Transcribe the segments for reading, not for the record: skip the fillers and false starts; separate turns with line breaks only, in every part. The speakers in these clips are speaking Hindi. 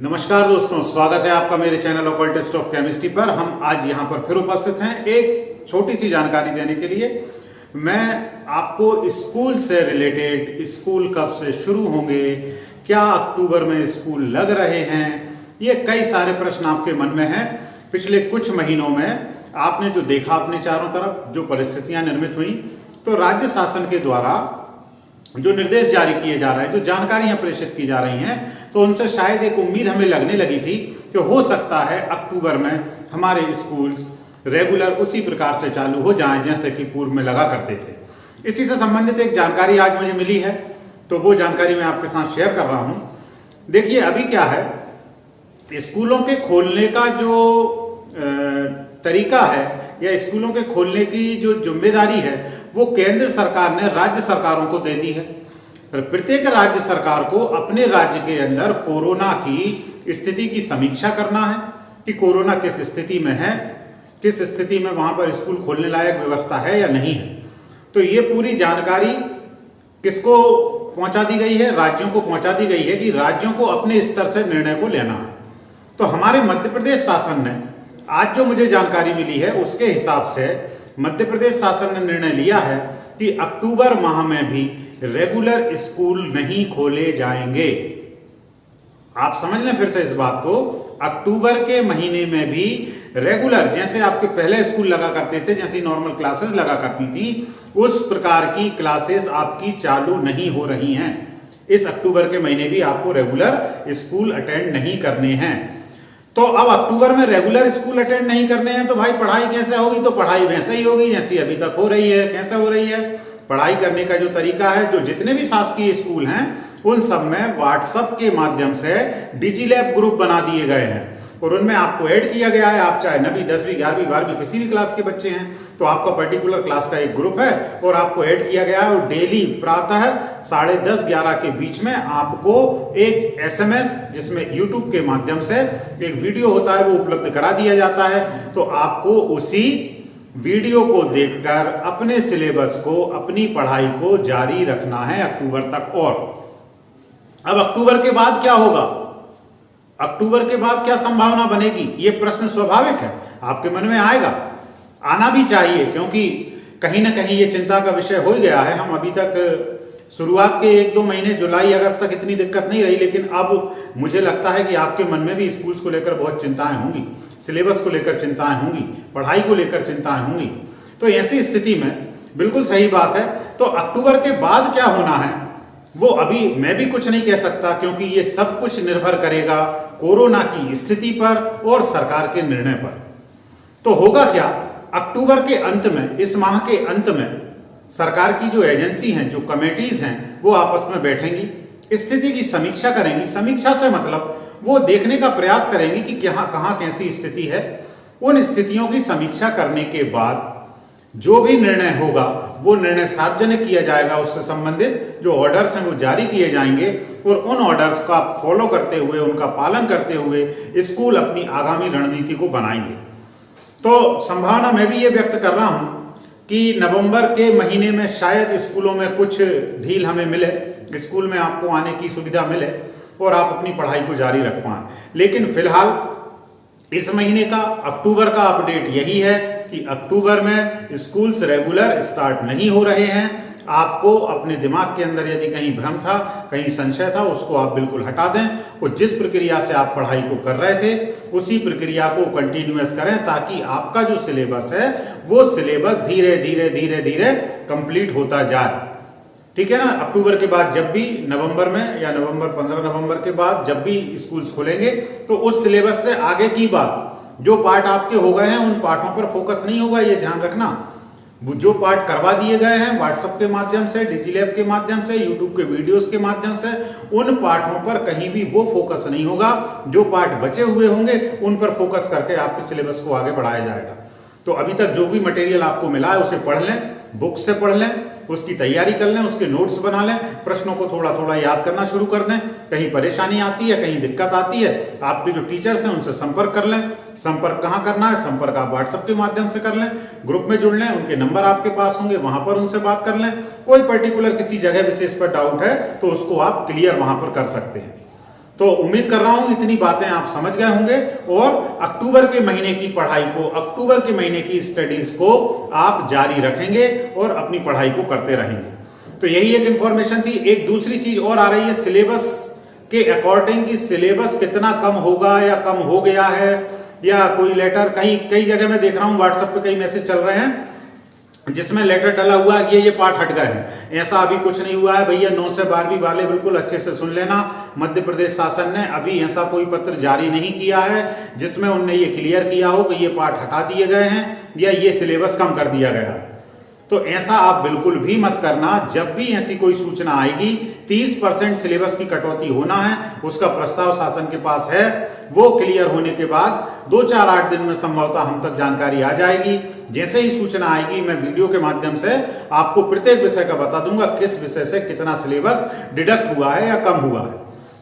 नमस्कार दोस्तों, स्वागत है आपका मेरे चैनल ऑकल्टिस्ट ऑफ केमिस्ट्री पर। हम आज यहाँ पर फिर उपस्थित हैं एक छोटी सी जानकारी देने के लिए। मैं आपको स्कूल से रिलेटेड, स्कूल कब से शुरू होंगे, क्या अक्टूबर में स्कूल लग रहे हैं, ये कई सारे प्रश्न आपके मन में हैं। पिछले कुछ महीनों में आपने जो देखा अपने चारों तरफ, जो परिस्थितियां निर्मित हुई, तो राज्य शासन के द्वारा जो निर्देश जारी किए जा रहे हैं, जो जानकारियां प्रेषित की जा रही हैं, तो उनसे शायद एक उम्मीद हमें लगने लगी थी कि हो सकता है अक्टूबर में हमारे स्कूल रेगुलर उसी प्रकार से चालू हो जाएं जैसे कि पूर्व में लगा करते थे। इसी से संबंधित एक जानकारी आज मुझे मिली है, तो वो जानकारी मैं आपके साथ शेयर कर रहा हूं। देखिए, अभी क्या है, स्कूलों के खोलने का जो तरीका है या स्कूलों के खोलने की जो जिम्मेदारी है, वो केंद्र सरकार ने राज्य सरकारों को दे दी है। प्रत्येक राज्य सरकार को अपने राज्य के अंदर कोरोना की स्थिति की समीक्षा करना है कि कोरोना किस स्थिति में है, किस स्थिति में वहां पर स्कूल खोलने लायक व्यवस्था है या नहीं है। तो ये पूरी जानकारी किसको पहुंचा दी गई है? राज्यों को पहुंचा दी गई है कि राज्यों को अपने स्तर से निर्णय को लेना है। तो हमारे मध्य प्रदेश शासन ने आज जो मुझे जानकारी मिली है, उसके हिसाब से मध्य प्रदेश शासन ने निर्णय लिया है कि अक्टूबर माह में भी रेगुलर स्कूल नहीं खोले जाएंगे। आप समझ लें फिर से इस बात को, अक्टूबर के महीने में भी रेगुलर, जैसे आपके पहले स्कूल लगा करते थे, जैसी नॉर्मल क्लासेस लगा करती थी, उस प्रकार की क्लासेस आपकी चालू नहीं हो रही हैं। इस अक्टूबर के महीने भी आपको रेगुलर स्कूल अटेंड नहीं करने हैं। तो अब अक्टूबर में रेगुलर स्कूल अटेंड नहीं करने हैं तो भाई पढ़ाई कैसे होगी? तो पढ़ाई वैसे ही होगी जैसी अभी तक हो रही है। कैसे हो रही है पढ़ाई करने का? जो तरीका है, जो जितने भी शासकीय स्कूल हैं उन सब में व्हाट्सएप के माध्यम से डिजिलैब ग्रुप बना दिए गए हैं और उनमें आपको ऐड किया गया है। आप चाहे 9वीं 10वीं 11वीं 12वीं किसी भी क्लास के बच्चे हैं तो आपका पर्टिकुलर क्लास का एक ग्रुप है और आपको ऐड किया गया है। और डेली प्रातः 10:30 11 के बीच में आपको एक SMS, जिसमें यूट्यूब के माध्यम से एक वीडियो होता है, वो उपलब्ध करा दिया जाता है। तो आपको उसी वीडियो को देखकर अपने सिलेबस को, अपनी पढ़ाई को जारी रखना है अक्टूबर तक। और अब अक्टूबर के बाद क्या होगा? अक्टूबर के बाद क्या संभावना बनेगी? ये प्रश्न स्वाभाविक है, आपके मन में आएगा, आना भी चाहिए, क्योंकि कहीं ना कहीं ये चिंता का विषय हो ही गया है। हम अभी तक शुरुआत के 1-2 महीने जुलाई अगस्त तक इतनी दिक्कत नहीं रही, लेकिन अब मुझे लगता है कि आपके मन में भी स्कूल्स को लेकर बहुत चिंताएं होंगी, सिलेबस को लेकर चिंताएं होंगी, पढ़ाई को लेकर चिंताएं होंगी। तो ऐसी स्थिति में बिल्कुल सही बात है। तो अक्टूबर के बाद क्या होना है वो अभी मैं भी कुछ नहीं कह सकता, क्योंकि ये सब कुछ निर्भर करेगा कोरोना की स्थिति पर और सरकार के निर्णय पर। तो होगा क्या, अक्टूबर के अंत में, इस माह के अंत में सरकार की जो एजेंसी हैं, जो कमेटीज हैं, वो आपस में बैठेंगी, स्थिति की समीक्षा करेंगी। समीक्षा से मतलब वो देखने का प्रयास करेंगी कि कहाँ कैसी स्थिति है। उन स्थितियों की समीक्षा करने के बाद जो भी निर्णय होगा वो निर्णय सार्वजनिक किया जाएगा। उससे संबंधित जो ऑर्डर्स हैं वो जारी किए जाएंगे और उन ऑर्डर्स का फॉलो करते हुए, उनका पालन करते हुए स्कूल अपनी आगामी रणनीति को बनाएंगे। तो संभावना मैं भी ये व्यक्त कर रहा हूं कि नवंबर के महीने में शायद स्कूलों में कुछ ढील हमें मिले, स्कूल में आपको आने की सुविधा मिले और आप अपनी पढ़ाई को जारी रख पाएं। लेकिन फिलहाल इस महीने का, अक्टूबर का अपडेट यही है कि अक्टूबर में स्कूल्स रेगुलर स्टार्ट नहीं हो रहे हैं। आपको अपने दिमाग के अंदर यदि कहीं भ्रम था, कहीं संशय था, उसको आप बिल्कुल हटा दें और जिस प्रक्रिया से आप पढ़ाई को कर रहे थे उसी प्रक्रिया को कंटिन्यूअस करें, ताकि आपका जो सिलेबस है वो सिलेबस धीरे धीरे धीरे धीरे कंप्लीट होता जाए। ठीक है ना? अक्टूबर के बाद जब भी नवंबर में या 15 नवंबर के बाद जब भी स्कूल्स खोलेंगे तो उस सिलेबस से आगे की बात, जो पार्ट आपके हो गए हैं उन पार्टों पर फोकस नहीं होगा, ये ध्यान रखना। जो पार्ट करवा दिए गए हैं व्हाट्सएप के माध्यम से, डिजिलैब के माध्यम से, यूट्यूब के वीडियोस के माध्यम से, उन पार्टों पर कहीं भी वो फोकस नहीं होगा। जो पार्ट बचे हुए होंगे उन पर फोकस करके आपके सिलेबस को आगे बढ़ाया जाएगा। तो अभी तक जो भी मटेरियल आपको मिला है उसे पढ़ लें, बुक से पढ़ लें, उसकी तैयारी कर लें, उसके नोट्स बना लें, प्रश्नों को थोड़ा थोड़ा याद करना शुरू कर दें। कहीं परेशानी आती है, कहीं दिक्कत आती है, आपके जो टीचर्स हैं उनसे संपर्क कर लें। संपर्क कहाँ करना है? संपर्क आप व्हाट्सएप के माध्यम से कर लें, ग्रुप में जुड़ लें, उनके नंबर आपके पास होंगे, वहां पर उनसे बात कर लें। कोई पर्टिकुलर किसी जगह विशेष पर डाउट है तो उसको आप क्लियर वहां पर कर सकते हैं। तो उम्मीद कर रहा हूं इतनी बातें आप समझ गए होंगे और अक्टूबर के महीने की पढ़ाई को, अक्टूबर के महीने की स्टडीज को आप जारी रखेंगे और अपनी पढ़ाई को करते रहेंगे। तो यही एक इंफॉर्मेशन थी। एक दूसरी चीज और आ रही है सिलेबस के अकॉर्डिंग कि सिलेबस कितना कम होगा या कम हो गया है, या कोई लेटर कई जगह मैं देख रहा हूं व्हाट्सएप पे कई मैसेज चल रहे हैं जिसमें लेटर डला हुआ है कि ये पाठ हट गए हैं। ऐसा अभी कुछ नहीं हुआ है भैया। 9 से 12वीं वाले बिल्कुल अच्छे से सुन लेना, मध्य प्रदेश शासन ने अभी ऐसा कोई पत्र जारी नहीं किया है जिसमें उनने ये क्लियर किया हो कि ये पाठ हटा दिए गए हैं या ये सिलेबस कम कर दिया गया है। तो ऐसा आप बिल्कुल भी मत करना। जब भी ऐसी कोई सूचना आएगी 30% सिलेबस की कटौती होना है, उसका प्रस्ताव शासन के पास है। वो क्लियर होने के बाद 2-4-8 दिन में संभवतः हम तक जानकारी आ जाएगी। जैसे ही सूचना आएगी मैं वीडियो के माध्यम से आपको प्रत्येक विषय का बता दूंगा किस विषय से कितना सिलेबस डिडक्ट हुआ है या कम हुआ है।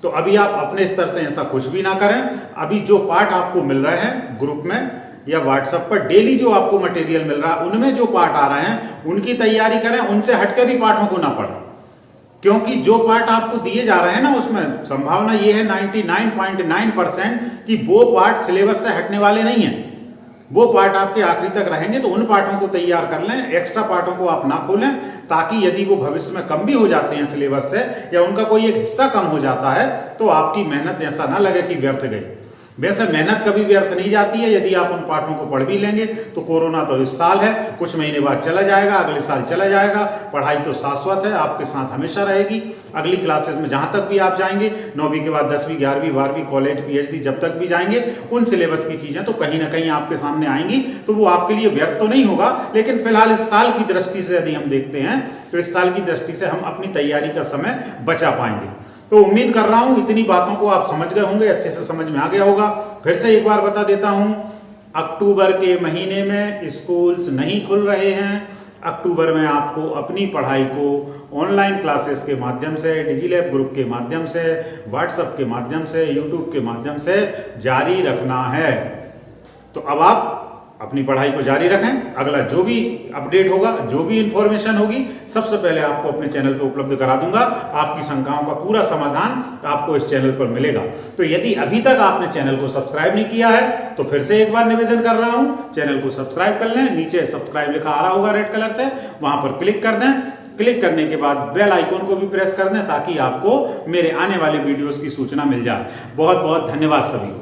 तो अभी आप अपने स्तर से ऐसा कुछ भी ना करें। अभी जो पाठ आपको मिल रहे हैं ग्रुप में या व्हाट्सएप पर डेली जो आपको मटेरियल मिल रहा है, उनमें जो पाठ आ रहे हैं उनकी तैयारी करें, उनसे हटकर भी पाठों को ना पढ़ें। क्योंकि जो पाठ आपको दिए जा रहे हैं ना, उसमें संभावना ये है 99.9% कि वो पाठ सिलेबस से हटने वाले नहीं है। वो पाठ आपके आखिरी तक रहेंगे। तो उन पाठों को तैयार कर लें, एक्स्ट्रा पाठों को आप ना खोलें, ताकि यदि वो भविष्य में कम भी हो जाते हैं सिलेबस से या उनका कोई एक हिस्सा कम हो जाता है तो आपकी मेहनत ऐसा ना लगे कि व्यर्थ गई। वैसे मेहनत कभी व्यर्थ नहीं जाती है यदि आप उन पाठों को पढ़ भी लेंगे। तो कोरोना तो इस साल है, कुछ महीने बाद चला जाएगा, अगले साल चला जाएगा। पढ़ाई तो शाश्वत है, आपके साथ हमेशा रहेगी। अगली क्लासेस में जहां तक भी आप जाएंगे, 9वीं के बाद 10वीं, 11वीं, 12वीं, कॉलेज, पीएचडी, जब तक भी जाएंगे उन सिलेबस की चीजें तो कहीं ना कहीं आपके सामने आएंगी। तो वो आपके लिए व्यर्थ तो नहीं होगा, लेकिन फिलहाल इस साल की दृष्टि से यदि हम देखते हैं तो इस साल की दृष्टि से हम अपनी तैयारी का समय बचा पाएंगे। तो उम्मीद कर रहा हूं इतनी बातों को आप समझ गए होंगे, अच्छे से समझ में आ गया होगा। फिर से एक बार बता देता हूं, अक्टूबर के महीने में स्कूल्स नहीं खुल रहे हैं। अक्टूबर में आपको अपनी पढ़ाई को ऑनलाइन क्लासेस के माध्यम से, डिजिलैब ग्रुप के माध्यम से, व्हाट्सएप के माध्यम से, यूट्यूब के माध्यम से जारी रखना है। तो अब आप अपनी पढ़ाई को जारी रखें। अगला जो भी अपडेट होगा, जो भी इंफॉर्मेशन होगी, सबसे पहले आपको अपने चैनल पर उपलब्ध करा दूंगा। आपकी शंकाओं का पूरा समाधान आपको इस चैनल पर मिलेगा। तो यदि अभी तक आपने चैनल को सब्सक्राइब नहीं किया है तो फिर से एक बार निवेदन कर रहा हूं, चैनल को सब्सक्राइब कर लें। नीचे सब्सक्राइब लिखा आ रहा होगा रेड कलर से, वहां पर क्लिक कर दें। क्लिक करने के बाद बेल आइकॉन को भी प्रेस कर दें ताकि आपको मेरे आने वाले वीडियोस की सूचना मिल जाए। बहुत बहुत धन्यवाद सभी को।